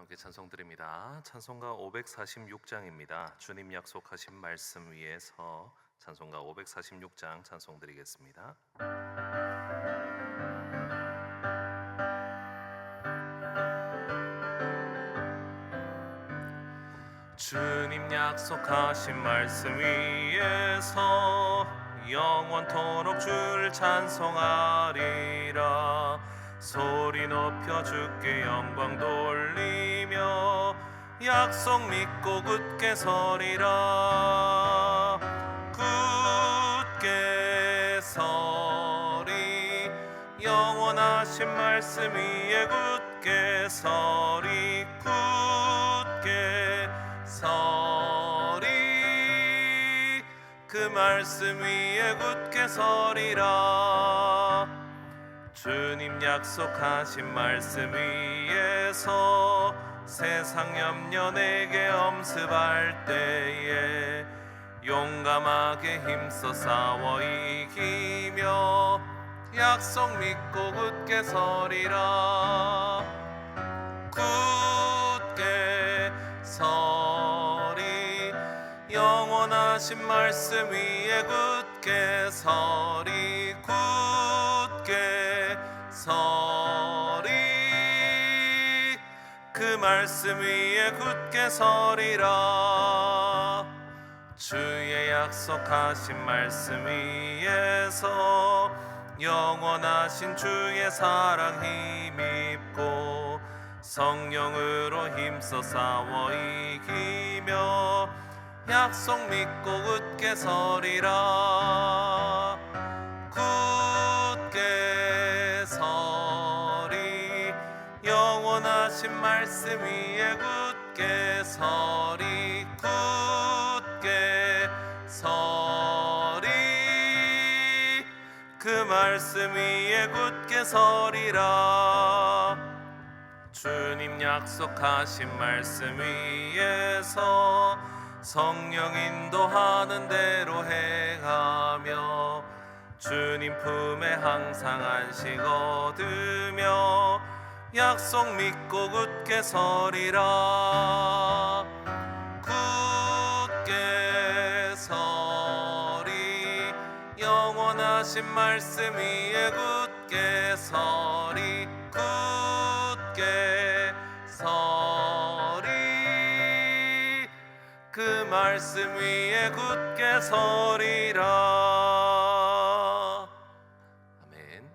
함께 찬송 드립니다. 찬송가 546장입니다. 주님 약속하신 말씀 위에서 찬송가 546장 찬송 드리겠습니다. 주님 약속하신 말씀 위에서 영원토록 주를 찬송하리라. 소리 높여 주께 영광 돌리며 약속 믿고 굳게 서리라. 굳게 서리, 영원하신 말씀 위에 굳게 서리. 굳게 서리, 그 말씀 위에 굳게 서리라. 주님 약속하신 말씀 위에서 세상 염려 내게 엄습할 때에 용감하게 힘써 싸워 이기며 약속 믿고 굳게 서리라. 굳게 서리, 영원하신 말씀 위에 굳게 서리. 굳게 서리, 그 말씀 위에 굳게 서리라. 주의 약속하신 말씀 위에서 영원하신 주의 사랑 힘입고 성령으로 힘써 싸워 이기며 약속 믿고 굳게 서리라. 굳게 서리, 영원하신 말씀 위에 굳게 서리. 굳게 서리, 그 말씀 위에 굳게 서리라. 주님 약속하신 말씀 위에서 성령 인도하는 대로 행하며 주님 품에 항상 안식 얻으며 약속 믿고 굳게 서리라. 굳게 서리, 영원하신 말씀 위에 굳게 서리. 굳게 서리, 그 말씀 위에 굳게 서리라. 아멘.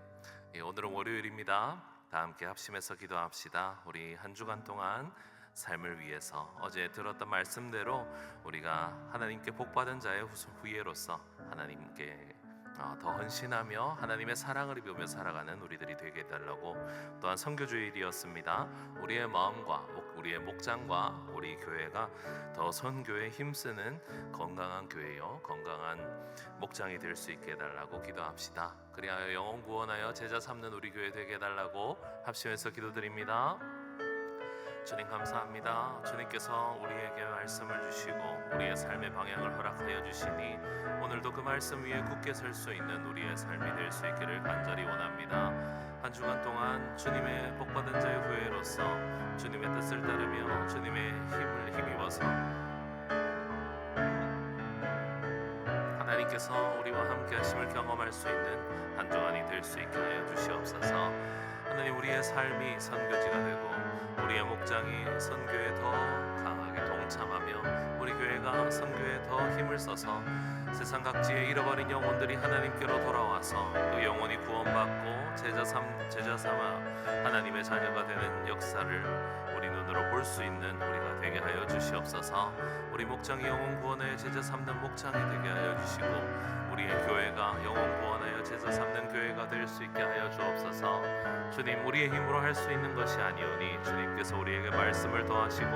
오늘은 월요일입니다. 다 함께 합심해서 기도합시다. 우리 한 주간 동안 삶을 위해서 어제 들었던 말씀대로 우리가 하나님께 복받은 자의 후예로서 하나님께 더 헌신하며 하나님의 사랑을 입으며 살아가는 우리들이 되게 해달라고, 또한 선교주일이었습니다. 우리의 마음과 우리의 목장과 우리 교회가 더 선교에 힘쓰는 건강한 교회요, 건강한 목장이 될 수 있게 해달라고 기도합시다. 그리하여 영혼 구원하여 제자 삼는 우리 교회 되게 해달라고 합심해서 기도드립니다. 주님 감사합니다. 주님께서 우리에게 말씀을 주시고 우리의 삶의 방향을 허락하여 주시니 오늘도 그 말씀 위에 굳게 설 수 있는 우리의 삶이 될 수 있기를 간절히 원합니다. 한 주간 동안 주님의 복받은 자의 후예로서 주님의 뜻을 따르며 주님의 힘을 힘입어서 하나님께서 우리와 함께 하심을 경험할 수 있는 한 주간이 될 수 있게 하여 주시옵소서. 하나님, 우리의 삶이 선교지가 되고 우리의 목장이 선교에 더 강하게 동참하며 우리 교회가 선교에 더 힘을 써서 세상 각지에 잃어버린 영혼들이 하나님께로 돌아와서 그 영혼이 구원받고 제자 삼아 하나님의 자녀가 되는 역사를 우리 눈으로 볼 수 있는 우리가 되게 하여 주시옵소서. 우리 목장이 영혼 구원하여 제자 삼는 목장이 되게 하여 주시고 우리의 교회가 영혼 구원하여 제자 삼는 교회가 될 수 있게 하여 주옵소서. 주님, 우리의 힘으로 할 수 있는 것이 아니오니 주님께서 우리에게 말씀을 더하시고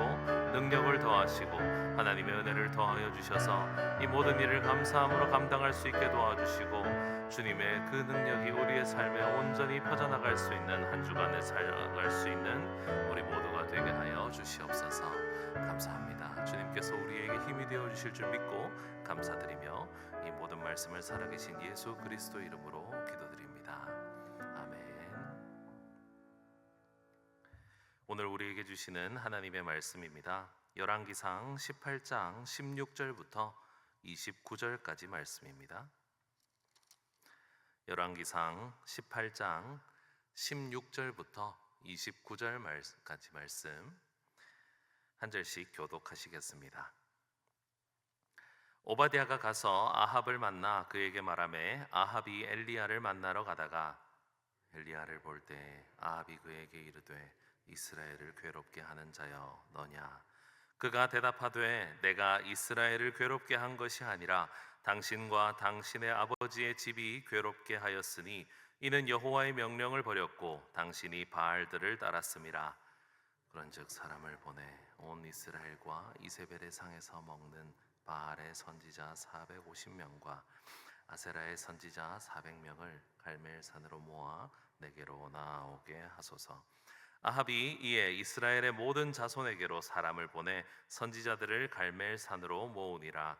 능력을 더하시고 하나님의 은혜를 더하여 주셔서 이 모든 일을 감사함으로 감당할 수 있게 도와주시고 주님의 그 능력이 우리의 삶에 온전히 퍼져나갈 수 있는 한 주간을 살아갈 수 있는 우리 모두가 되게 하여 주시옵소서. 감사합니다. 주님께서 우리에게 힘이 되어 주실 줄 믿고 감사드리며 이 모든 말씀을 살아계신 예수 그리스도 이름으로 기도드립니다. 아멘. 오늘 우리에게 주시는 하나님의 말씀입니다. 열왕기상 18장 16절부터 29절까지 말씀입니다. 열왕기상 18장 16절부터 29절까지 말씀 한 절씩 교독하시겠습니다. 오바댜가 가서 아합을 만나 그에게 말하매 아합이 엘리야를 만나러 가다가 엘리야를 볼 때 아합이 그에게 이르되 이스라엘을 괴롭게 하는 자여 너냐? 그가 대답하되 내가 이스라엘을 괴롭게 한 것이 아니라 당신과 당신의 아버지의 집이 괴롭게 하였으니 이는 여호와의 명령을 버렸고 당신이 바알들을 따랐음이라. 그런즉 사람을 보내 온 이스라엘과 이세벨의 상에서 먹는 바알의 선지자 450명과 아세라의 선지자 400명을 갈멜산으로 모아 내게로 나오게 하소서. 아합이 이에 이스라엘의 모든 자손에게로 사람을 보내 선지자들을 갈멜산으로 모으니라.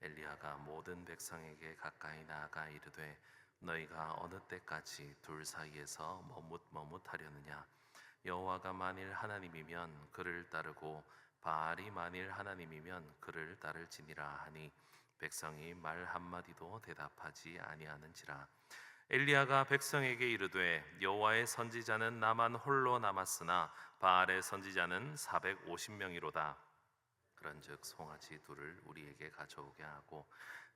엘리야가 모든 백성에게 가까이 나아가 이르되 너희가 어느 때까지 둘 사이에서 머뭇머뭇하려느냐? 여호와가 만일 하나님이면 그를 따르고 바알이 만일 하나님이면 그를 따를지니라 하니 백성이 말 한마디도 대답하지 아니하는지라. 엘리야가 백성에게 이르되 여호와의 선지자는 나만 홀로 남았으나 바알의 선지자는 450명이로다. 그런즉 송아지 둘을 우리에게 가져오게 하고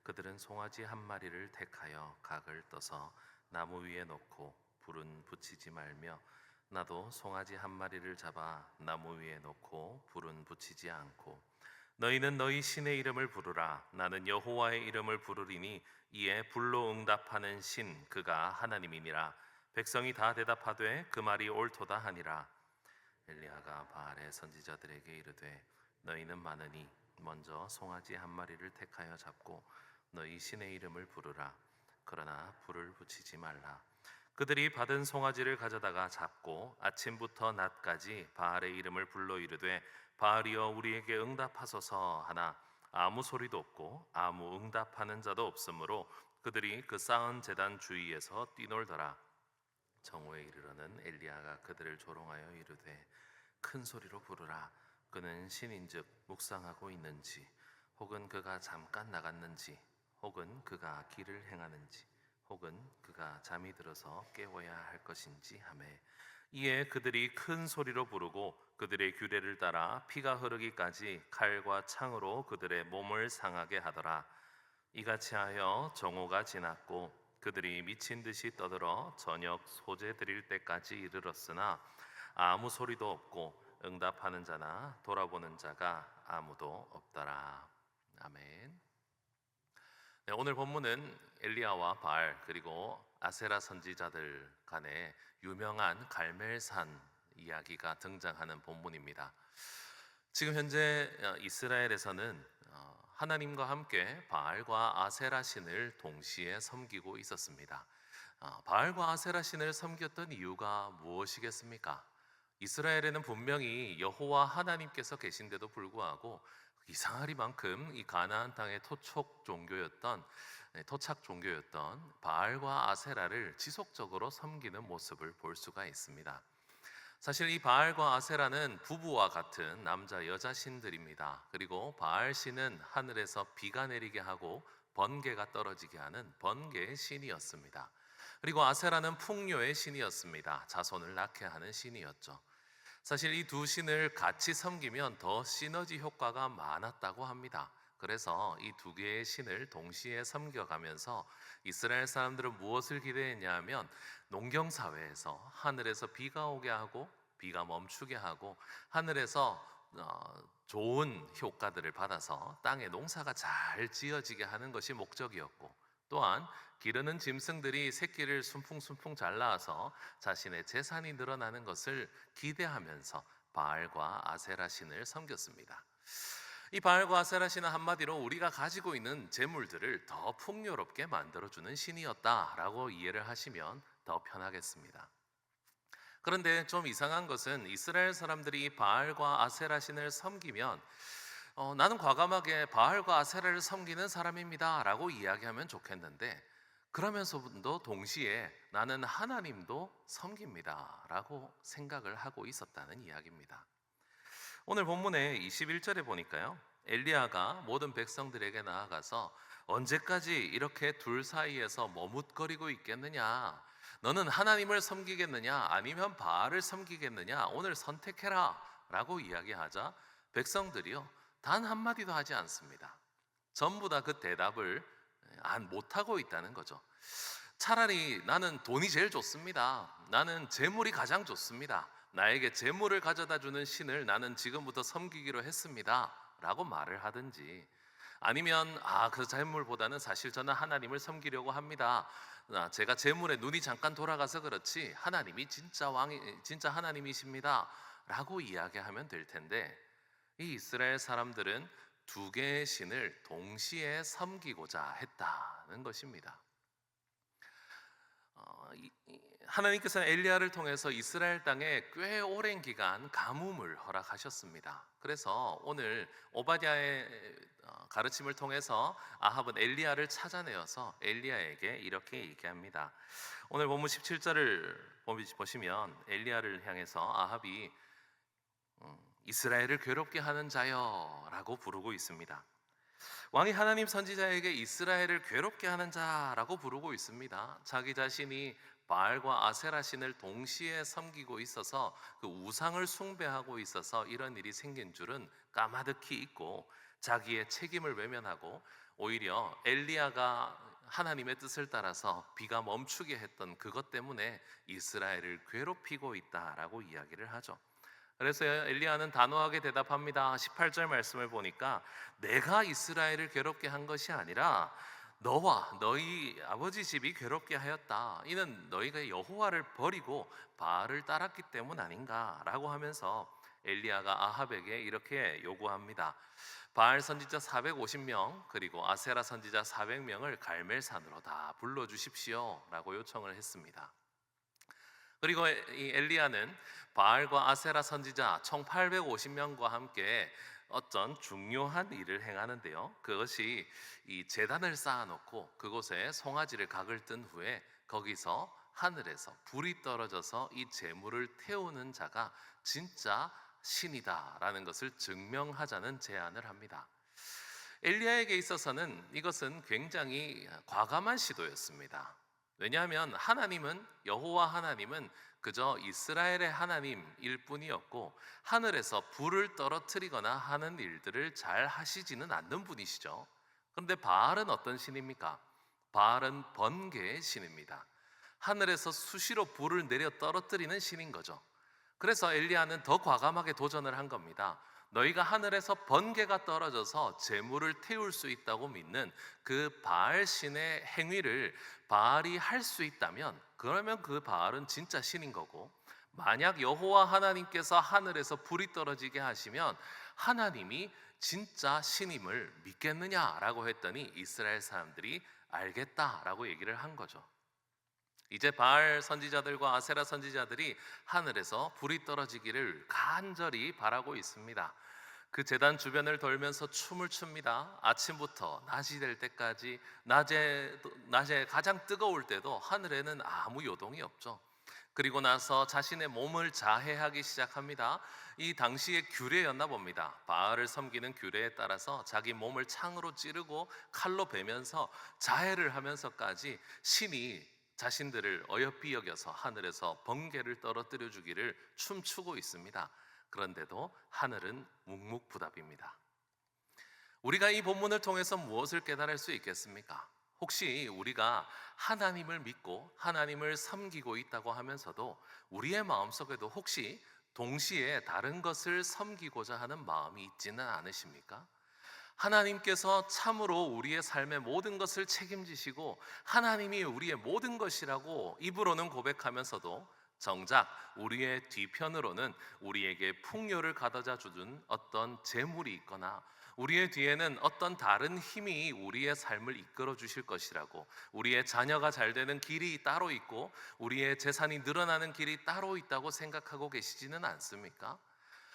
그들은 송아지 한 마리를 택하여 각을 떠서 나무 위에 놓고 불은 붙이지 말며 나도 송아지 한 마리를 잡아 나무 위에 놓고 불은 붙이지 않고 너희는 너희 신의 이름을 부르라. 나는 여호와의 이름을 부르리니 이에 불로 응답하는 신 그가 하나님이니라. 백성이 다 대답하되 그 말이 옳도다 하니라. 엘리야가 바알의 선지자들에게 이르되 너희는 많으니 먼저 송아지 한 마리를 택하여 잡고 너희 신의 이름을 부르라. 그러나 불을 붙이지 말라. 그들이 받은 송아지를 가져다가 잡고 아침부터 낮까지 바알의 이름을 불러 이르되 바알이여 우리에게 응답하소서 하나 아무 소리도 없고 아무 응답하는 자도 없으므로 그들이 그 쌓은 제단 주위에서 뛰놀더라. 정오에 이르러는 엘리야가 그들을 조롱하여 이르되 큰 소리로 부르라. 그는 신인즉 묵상하고 있는지 혹은 그가 잠깐 나갔는지 혹은 그가 길을 행하는지 혹은 그가 잠이 들어서 깨워야 할 것인지 하매 이에 그들이 큰 소리로 부르고 그들의 규례를 따라 피가 흐르기까지 칼과 창으로 그들의 몸을 상하게 하더라. 이같이 하여 정오가 지났고 그들이 미친 듯이 떠들어 저녁 소제 드릴 때까지 이르렀으나 아무 소리도 없고 응답하는 자나 돌아보는 자가 아무도 없더라. 아멘. 네, 오늘 본문은 엘리야와 바알 그리고 아세라 선지자들 간의 유명한 갈멜산 이야기가 등장하는 본문입니다. 지금 현재 이스라엘에서는 하나님과 함께 바알과 아세라 신을 동시에 섬기고 있었습니다. 바알과 아세라 신을 섬겼던 이유가 무엇이겠습니까? 이스라엘에는 분명히 여호와 하나님께서 계신데도 불구하고 이상하리만큼 이 가나안 땅의 토착 종교였던 바알과 아세라를 지속적으로 섬기는 모습을 볼 수가 있습니다. 사실 이 바알과 아세라는 부부와 같은 남자 여자 신들입니다. 그리고 바알 신은 하늘에서 비가 내리게 하고 번개가 떨어지게 하는 번개의 신이었습니다. 그리고 아세라는 풍요의 신이었습니다. 자손을 낳게 하는 신이었죠. 사실 이 두 신을 같이 섬기면 더 시너지 효과가 많았다고 합니다. 그래서 이 두 개의 신을 동시에 섬겨가면서 이스라엘 사람들은 무엇을 기대했냐 하면 농경사회에서 하늘에서 비가 오게 하고 비가 멈추게 하고 하늘에서 좋은 효과들을 받아서 땅에 농사가 잘 지어지게 하는 것이 목적이었고 또한 기르는 짐승들이 새끼를 순풍순풍 잘 낳아서 자신의 재산이 늘어나는 것을 기대하면서 바알과 아세라 신을 섬겼습니다. 이 바알과 아세라 신은 한마디로 우리가 가지고 있는 재물들을 더 풍요롭게 만들어주는 신이었다라고 이해를 하시면 더 편하겠습니다. 그런데 좀 이상한 것은 이스라엘 사람들이 바알과 아세라 신을 섬기면 나는 과감하게 바알과 아세라를 섬기는 사람입니다 라고 이야기하면 좋겠는데 그러면서도 동시에 나는 하나님도 섬깁니다 라고 생각을 하고 있었다는 이야기입니다. 오늘 본문의 21절에 보니까요, 엘리야가 모든 백성들에게 나아가서 언제까지 이렇게 둘 사이에서 머뭇거리고 있겠느냐, 너는 하나님을 섬기겠느냐 아니면 바알을 섬기겠느냐, 오늘 선택해라 라고 이야기하자 백성들이요 단 한마디도 하지 않습니다. 전부 다 그 대답을 안 못하고 있다는 거죠. 차라리 나는 돈이 제일 좋습니다, 나는 재물이 가장 좋습니다, 나에게 재물을 가져다 주는 신을 나는 지금부터 섬기기로 했습니다 라고 말을 하든지, 아니면 그 재물보다는 사실 저는 하나님을 섬기려고 합니다, 제가 재물에 눈이 잠깐 돌아가서 그렇지 하나님이 진짜 진짜 하나님이십니다 라고 이야기하면 될 텐데, 이 이스라엘 사람들은 두 개의 신을 동시에 섬기고자 했다는 것입니다. 하나님께서는 엘리야를 통해서 이스라엘 땅에 꽤 오랜 기간 가뭄을 허락하셨습니다. 그래서 오늘 오바댜의 가르침을 통해서 아합은 엘리야를 찾아내어서 엘리야에게 이렇게 얘기합니다. 오늘 본문 17절을 보시면 엘리야를 향해서 아합이 이스라엘을 괴롭게 하는 자여 라고 부르고 있습니다. 왕이 하나님 선지자에게 이스라엘을 괴롭게 하는 자라고 부르고 있습니다. 자기 자신이 바알과 아세라 신을 동시에 섬기고 있어서 그 우상을 숭배하고 있어서 이런 일이 생긴 줄은 까마득히 잊고 자기의 책임을 외면하고 오히려 엘리야가 하나님의 뜻을 따라서 비가 멈추게 했던 그것 때문에 이스라엘을 괴롭히고 있다라고 이야기를 하죠. 그래서 엘리야는 단호하게 대답합니다. 18절 말씀을 보니까 내가 이스라엘을 괴롭게 한 것이 아니라 너와 너희 아버지 집이 괴롭게 하였다. 이는 너희가 여호와를 버리고 바알을 따랐기 때문 아닌가라고 하면서 엘리야가 아합에게 이렇게 요구합니다. 바알 선지자 450명 그리고 아세라 선지자 400명을 갈멜산으로 다 불러주십시오 라고 요청을 했습니다. 그리고 이 엘리야는 바알과 아세라 선지자 총 850명과 함께 어떤 중요한 일을 행하는데요, 그것이 이 제단을 쌓아놓고 그곳에 송아지를 각을 뜬 후에 거기서 하늘에서 불이 떨어져서 이 제물을 태우는 자가 진짜 신이다라는 것을 증명하자는 제안을 합니다. 엘리야에게 있어서는 이것은 굉장히 과감한 시도였습니다. 왜냐하면 여호와 하나님은 그저 이스라엘의 하나님일 뿐이었고 하늘에서 불을 떨어뜨리거나 하는 일들을 잘 하시지는 않는 분이시죠. 그런데 바알은 어떤 신입니까? 바알은 번개의 신입니다. 하늘에서 수시로 불을 내려 떨어뜨리는 신인 거죠. 그래서 엘리야는 더 과감하게 도전을 한 겁니다. 너희가 하늘에서 번개가 떨어져서 재물을 태울 수 있다고 믿는 그 바알 신의 행위를 바알이 할 수 있다면 그러면 그 바알은 진짜 신인 거고, 만약 여호와 하나님께서 하늘에서 불이 떨어지게 하시면 하나님이 진짜 신임을 믿겠느냐라고 했더니 이스라엘 사람들이 알겠다라고 얘기를 한 거죠. 이제 바알 선지자들과 아세라 선지자들이 하늘에서 불이 떨어지기를 간절히 바라고 있습니다. 그 제단 주변을 돌면서 춤을 춥니다. 아침부터 낮이 될 때까지, 낮에 가장 뜨거울 때도 하늘에는 아무 요동이 없죠. 그리고 나서 자신의 몸을 자해하기 시작합니다. 이 당시의 규례였나 봅니다. 바알을 섬기는 규례에 따라서 자기 몸을 창으로 찌르고 칼로 베면서 자해를 하면서까지 신이 자신들을 어여삐 여겨서 하늘에서 번개를 떨어뜨려 주기를 춤추고 있습니다. 그런데도 하늘은 묵묵부답입니다. 우리가 이 본문을 통해서 무엇을 깨달을 수 있겠습니까? 혹시 우리가 하나님을 믿고 하나님을 섬기고 있다고 하면서도 우리의 마음속에도 혹시 동시에 다른 것을 섬기고자 하는 마음이 있지는 않으십니까? 하나님께서 참으로 우리의 삶의 모든 것을 책임지시고 하나님이 우리의 모든 것이라고 입으로는 고백하면서도 정작 우리의 뒤편으로는 우리에게 풍요를 가져다 주는 어떤 재물이 있거나 우리의 뒤에는 어떤 다른 힘이 우리의 삶을 이끌어 주실 것이라고, 우리의 자녀가 잘 되는 길이 따로 있고 우리의 재산이 늘어나는 길이 따로 있다고 생각하고 계시지는 않습니까?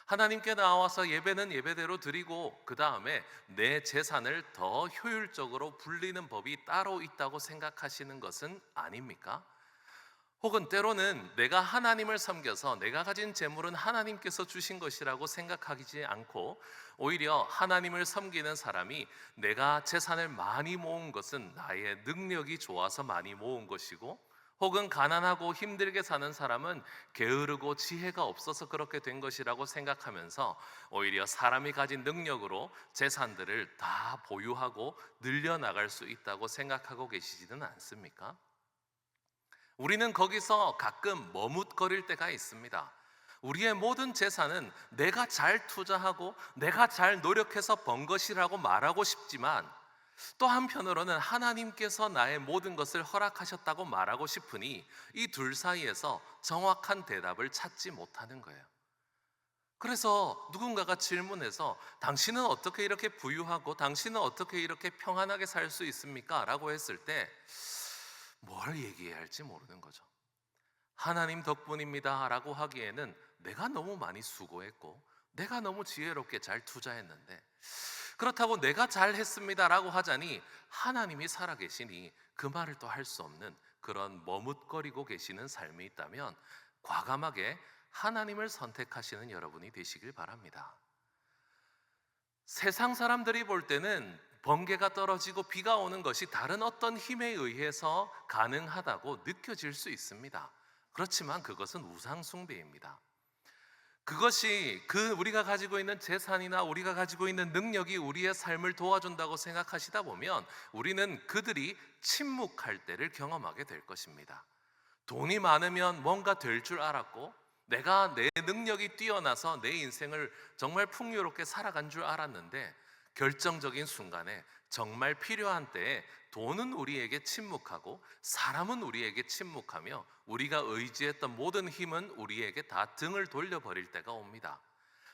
하나님께 나와서 예배는 예배대로 드리고 그 다음에 내 재산을 더 효율적으로 불리는 법이 따로 있다고 생각하시는 것은 아닙니까? 혹은 때로는 내가 하나님을 섬겨서 내가 가진 재물은 하나님께서 주신 것이라고 생각하지 않고 오히려 하나님을 섬기는 사람이 내가 재산을 많이 모은 것은 나의 능력이 좋아서 많이 모은 것이고, 혹은 가난하고 힘들게 사는 사람은 게으르고 지혜가 없어서 그렇게 된 것이라고 생각하면서 오히려 사람이 가진 능력으로 재산들을 다 보유하고 늘려나갈 수 있다고 생각하고 계시지는 않습니까? 우리는 거기서 가끔 머뭇거릴 때가 있습니다. 우리의 모든 재산은 내가 잘 투자하고 내가 잘 노력해서 번 것이라고 말하고 싶지만, 또 한편으로는 하나님께서 나의 모든 것을 허락하셨다고 말하고 싶으니 이 둘 사이에서 정확한 대답을 찾지 못하는 거예요. 그래서 누군가가 질문해서 당신은 어떻게 이렇게 부유하고 당신은 어떻게 이렇게 평안하게 살 수 있습니까? 라고 했을 때 뭘 얘기해야 할지 모르는 거죠. 하나님 덕분입니다 라고 하기에는 내가 너무 많이 수고했고 내가 너무 지혜롭게 잘 투자했는데, 그렇다고 내가 잘했습니다 라고 하자니 하나님이 살아계시니 그 말을 또 할 수 없는 그런 머뭇거리고 계시는 삶이 있다면 과감하게 하나님을 선택하시는 여러분이 되시길 바랍니다. 세상 사람들이 볼 때는 번개가 떨어지고 비가 오는 것이 다른 어떤 힘에 의해서 가능하다고 느껴질 수 있습니다. 그렇지만 그것은 우상숭배입니다. 그것이 우리가 가지고 있는 재산이나 우리가 가지고 있는 능력이 우리의 삶을 도와준다고 생각하시다 보면 우리는 그들이 침묵할 때를 경험하게 될 것입니다. 돈이 많으면 뭔가 될 줄 알았고 내가 내 능력이 뛰어나서 내 인생을 정말 풍요롭게 살아간 줄 알았는데, 결정적인 순간에 정말 필요한 때에 돈은 우리에게 침묵하고 사람은 우리에게 침묵하며 우리가 의지했던 모든 힘은 우리에게 다 등을 돌려버릴 때가 옵니다.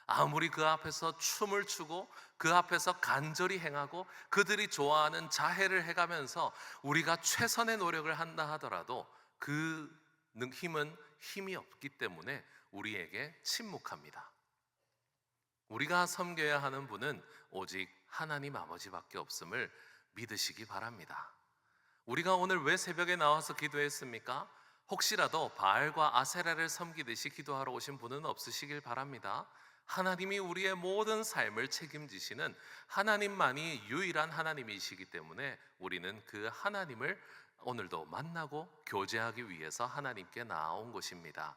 아무리 그 앞에서 춤을 추고 그 앞에서 간절히 행하고 그들이 좋아하는 자해를 해가면서 우리가 최선의 노력을 한다 하더라도 그 힘은 힘이 없기 때문에 우리에게 침묵합니다. 우리가 섬겨야 하는 분은 오직 하나님 아버지밖에 없음을 믿으시기 바랍니다. 우리가 오늘 왜 새벽에 나와서 기도했습니까? 혹시라도 바알과 아세라를 섬기듯이 기도하러 오신 분은 없으시길 바랍니다. 하나님이 우리의 모든 삶을 책임지시는 하나님만이 유일한 하나님이시기 때문에 우리는 그 하나님을 오늘도 만나고 교제하기 위해서 하나님께 나아온 것입니다.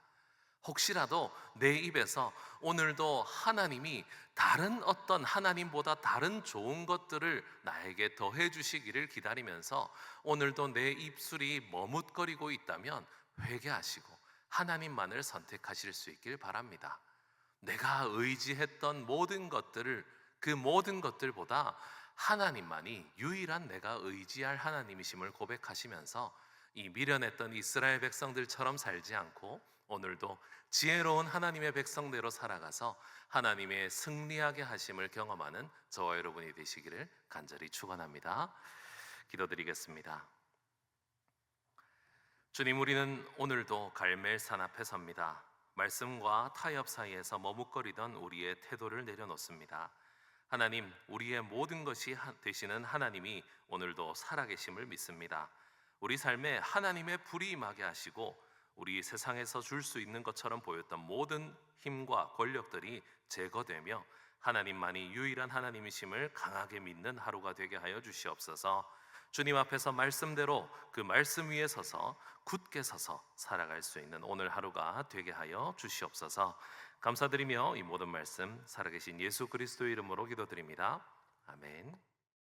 혹시라도 내 입에서 오늘도 하나님이 다른 어떤 하나님보다 다른 좋은 것들을 나에게 더해 주시기를 기다리면서 오늘도 내 입술이 머뭇거리고 있다면 회개하시고 하나님만을 선택하실 수 있길 바랍니다. 내가 의지했던 모든 것들을, 그 모든 것들보다 하나님만이 유일한 내가 의지할 하나님이심을 고백하시면서 이 미련했던 이스라엘 백성들처럼 살지 않고 오늘도 지혜로운 하나님의 백성대로 살아가서 하나님의 승리하게 하심을 경험하는 저와 여러분이 되시기를 간절히 축원합니다. 기도드리겠습니다. 주님, 우리는 오늘도 갈멜산 앞에 섭니다. 말씀과 타협 사이에서 머뭇거리던 우리의 태도를 내려놓습니다. 하나님, 우리의 모든 것이 되시는 하나님이 오늘도 살아계심을 믿습니다. 우리 삶에 하나님의 불이 임하게 하시고 우리 세상에서 줄 수 있는 것처럼 보였던 모든 힘과 권력들이 제거되며 하나님만이 유일한 하나님이심을 강하게 믿는 하루가 되게 하여 주시옵소서. 주님 앞에서 말씀대로 그 말씀 위에 서서 굳게 서서 살아갈 수 있는 오늘 하루가 되게 하여 주시옵소서. 감사드리며 이 모든 말씀 살아계신 예수 그리스도의 이름으로 기도드립니다. 아멘.